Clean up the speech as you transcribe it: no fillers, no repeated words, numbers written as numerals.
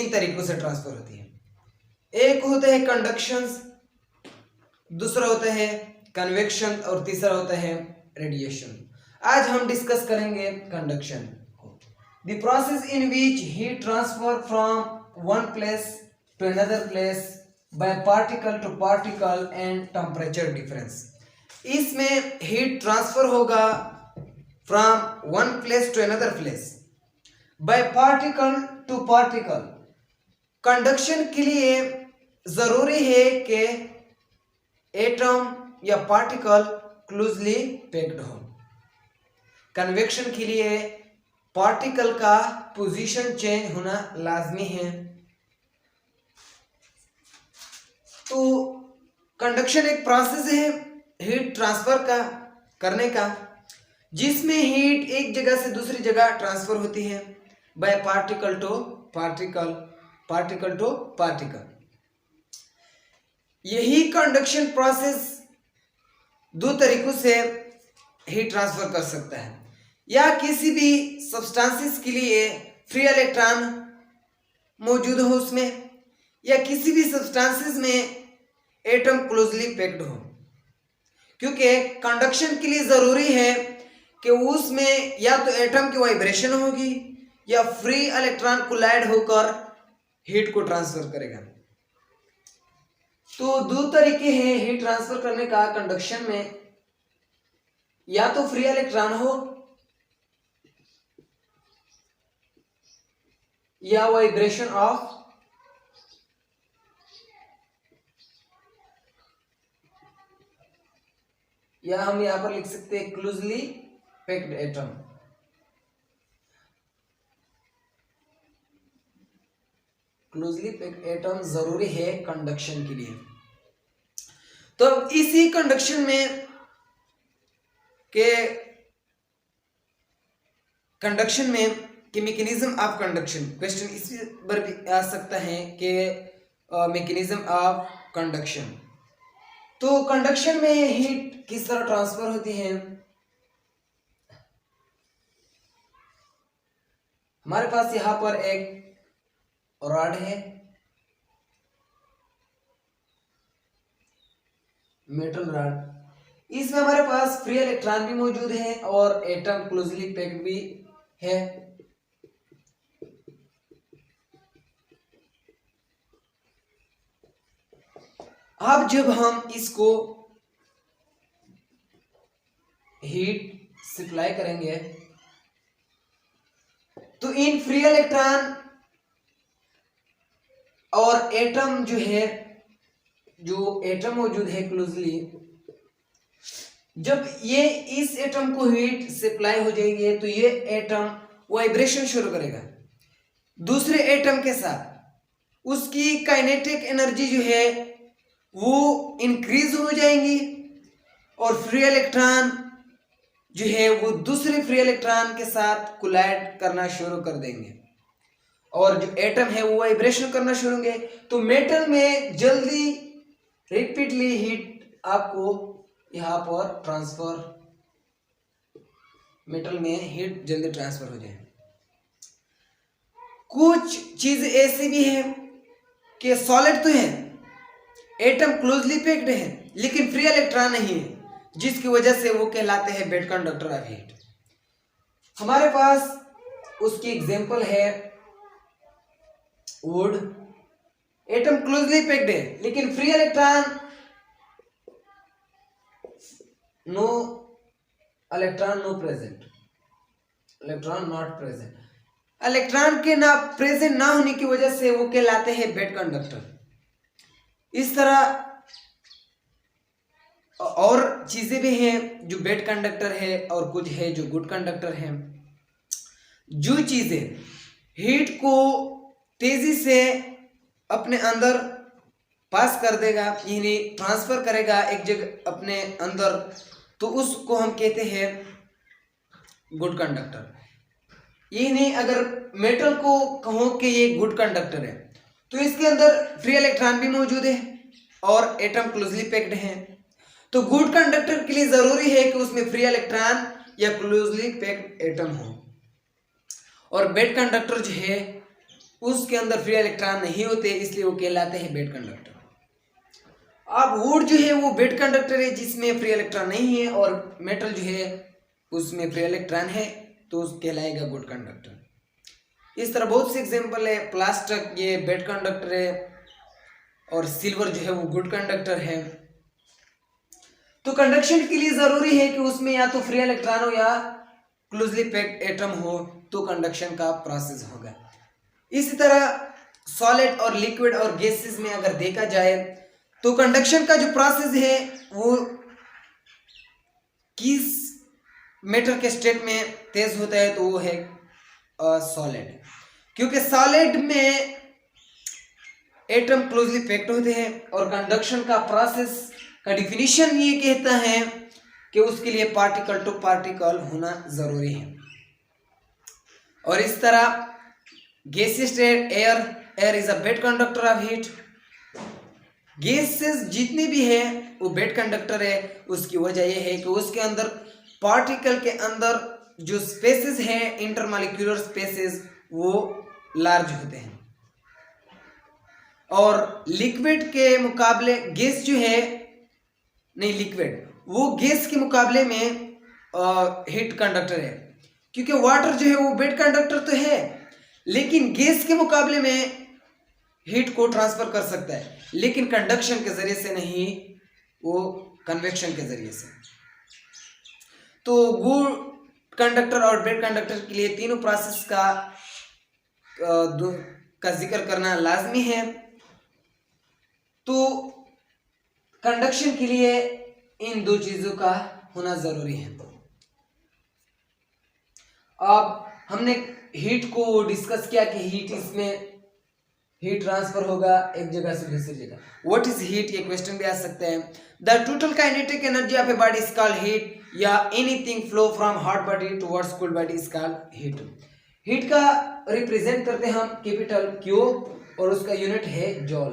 तीन तरीकों से ट्रांसफर होती है। एक होता है कंडक्शंस, दूसरा होता है कन्वेक्शन और तीसरा होता है रेडिएशन। आज हम डिस्कस करेंगे कंडक्शन को। The process in which heat transfer from one place to another place by particle to particle and temperature difference. इसमें हीट ट्रांसफर होगा from one place to another place by particle to particle. Conduction के लिए जरूरी है कि atom या particle closely packed हो। Convection के लिए पार्टिकल का पोजीशन चेंज होना लाजमी है। तो कंडक्शन एक प्रोसेस है हीट ट्रांसफर का करने का, जिसमें हीट एक जगह से दूसरी जगह ट्रांसफर होती है by particle to particle, particle to particle. यही कंडक्शन प्रोसेस दो तरीकों से हीट ट्रांसफर कर सकता है। या किसी भी सब्सटेंसेस के लिए फ्री इलेक्ट्रॉन मौजूद हो उसमें, या किसी भी सब्सटेंसेस में एटम क्लोजली पैक्ड हो। क्योंकि कंडक्शन के लिए जरूरी है कि उसमें या तो एटम की वाइब्रेशन होगी या फ्री इलेक्ट्रॉन कोलाइड होकर हीट को ट्रांसफर करेगा। तो दो तरीके हैं हीट ट्रांसफर करने का कंडक्शन में, या तो फ्री इलेक्ट्रॉन हो या वाइब्रेशन ऑफ या हम यहां पर लिख सकते हैं closely packed atom. Closely packed atom जरूरी है कंडक्शन के लिए। तो इसी कंडक्शन में कंडक्शन में कि मैकेनिज्म ऑफ कंडक्शन, क्वेश्चन इसी पर भी आ सकता है कि मैकेनिज्म ऑफ कंडक्शन। तो कंडक्शन में हीट किस तरह ट्रांसफर होती है। हमारे पास यहां पर एक रॉड है, मेटल रॉड। इसमें हमारे पास फ्री इलेक्ट्रॉन भी मौजूद है और एटम क्लोजली पैक्ड भी है। अब जब हम इसको हीट सप्लाई करेंगे तो इन फ्री इलेक्ट्रॉन और एटम जो है, जो एटम मौजूद है क्लोजली, जब ये इस एटम को हीट सप्लाई हो जाएगी तो ये एटम वाइब्रेशन शुरू करेगा दूसरे एटम के साथ। उसकी काइनेटिक एनर्जी जो है वो इंक्रीज हो जाएंगी और फ्री इलेक्ट्रॉन जो है वो दूसरे फ्री इलेक्ट्रॉन के साथ कोलाइड करना शुरू कर देंगे और जो एटम है वो वाइब्रेशन करना शुरू होंगे। तो मेटल में जल्दी रिपीटली हीट आपको यहां पर ट्रांसफर, मेटल में हीट जल्दी ट्रांसफर हो जाए। कुछ चीज ऐसी भी है कि सॉलिड तो है, एटम क्लोजली पैक्ड है लेकिन फ्री इलेक्ट्रॉन नहीं है, जिसकी वजह से वो कहलाते हैं बेड कंडक्टर ऑफ हीट। हमारे पास उसकी एग्जांपल है वुड। एटम क्लोजली पैक्ड है लेकिन free electron no electron no present, electron not present. Electron के ना प्रेजेंट ना होने की वजह से वो कहलाते हैं बेड कंडक्टर। इस तरह और चीजें भी हैं जो बेड कंडक्टर है और कुछ है जो गुड कंडक्टर है। जो चीजें हीट को तेजी से अपने अंदर पास कर देगा, यानी ट्रांसफर करेगा एक जगह अपने अंदर, तो उसको हम कहते हैं गुड कंडक्टर। यही नहीं, अगर मेटल को कहो कि ये गुड कंडक्टर है तो इसके अंदर फ्री इलेक्ट्रॉन भी मौजूद है और एटम क्लोजली पैक्ड है। तो गुड कंडक्टर के लिए जरूरी है कि उसमें फ्री इलेक्ट्रॉन या क्लोजली पैक्ड एटम हो। और बेड कंडक्टर जो है उसके अंदर फ्री इलेक्ट्रॉन नहीं होते, इसलिए वो कहलाते हैं बेड कंडक्टर। अब वुड जो है वो बेड कंडक्टर है जिसमें फ्री इलेक्ट्रॉन नहीं है, और मेटल जो है उसमें फ्री इलेक्ट्रॉन है, तो कहलाएगा गुड कंडक्टर। इस तरह बहुत से एग्जांपल है। प्लास्टिक ये बेड कंडक्टर है, और सिल्वर जो है वो गुड कंडक्टर है। तो कंडक्शन के लिए जरूरी है कि उसमें या तो फ्री इलेक्ट्रॉन हो या क्लोजली पैक्ड एटम हो, तो कंडक्शन का प्रोसेस होगा। इसी तरह सॉलिड और लिक्विड और गैसेस में अगर देखा जाए तो कंडक्शन का जो प्रोसेस है वो किस मैटर के स्टेट में तेज होता है, तो वो है सॉलिड। क्योंकि सॉलिड में एटम क्लोजली पैक्ड होते हैं, और कंडक्शन का प्रोसेस का डिफिनीशन ये कहता है कि उसके लिए पार्टिकल टू पार्टिकल होना जरूरी है। और इस तरह gases state air is a bad conductor of heat. Gases जितनी भी है वो बेड कंडक्टर है। उसकी वजह यह है कि उसके अंदर पार्टिकल के अंदर जो स्पेसेस हैं, इंटरमॉलिक्यूलर स्पेसेस, वो लार्ज होते हैं। और लिक्विड के मुकाबले गैस जो है, नहीं लिक्विड, वो गैस के मुकाबले में हीट कंडक्टर है। क्योंकि वाटर जो है वो बेड कंडक्टर तो है, लेकिन गैस के मुकाबले में हीट को ट्रांसफर कर सकता है, लेकिन कंडक्शन के जरिए से नहीं, वो कन्वेक्शन के जरिए से। तो गुड कंडक्टर और बेड कंडक्टर के लिए तीनों प्रोसेस का जिक्र करना लाजमी है। तो कंडक्शन के लिए इन दो चीजों का होना जरूरी है। अब हमने हीट को डिस्कस किया कि हीट ट्रांसफर होगा एक जगह से दूसरी जगह। व्हाट इज हीट, ये क्वेश्चन भी आ सकते हैं। The total kinetic energy of a body is called heat, या anything flow from hot body towards cool body is called heat. Heat का रिप्रेजेंट करते हैं हम कैपिटल क्यू, और उसका यूनिट है जॉल।